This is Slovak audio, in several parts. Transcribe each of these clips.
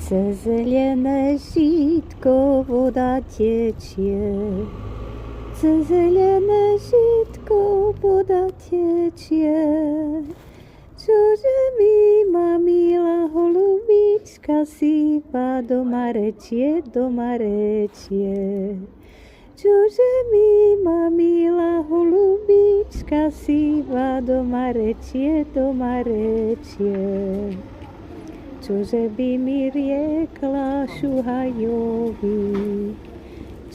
Cez zelené žítko voda tečie. Cez zelené žítko voda tečie. Čože mi ma milá holubička sípa, doma rečie, doma rečie. Čože mi ma milá holubička sípa, doma rečie, doma rečie. Čože by mi riekla šuhajovi,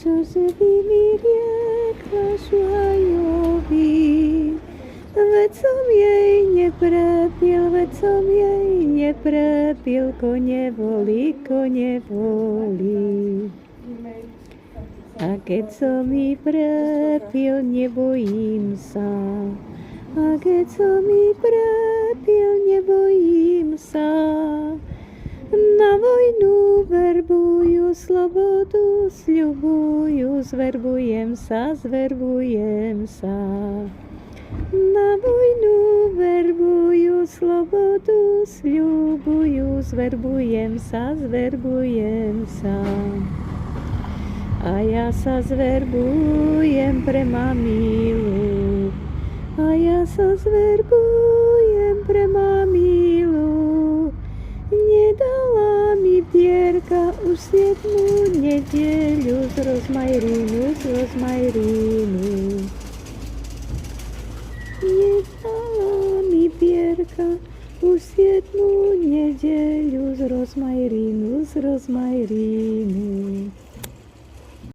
čože by mi riekla šuhajovi. Veď som jej neprepil, veď som jej neprepil, ko neboli, ko neboli. A keď som mi prepil, nebojím sa. A keď som mi prepil, nebojím sa. Na vojnu verbujú, slobodu sľubujú, zverbujem sa, zverbujem sa. Na vojnu verbujú, slobodu sľubujú, zverbujem sa, zverbujem sa. A ja sa zverbujem pre mamilu. A ja sa zverbujem pre mamilu. Nedala mi Pierka už 7. nedeľu z rozmarínu, z rozmarínu. Nedala mi Pierka už 7. nedeľu z rozmarínu, z rozmarínu.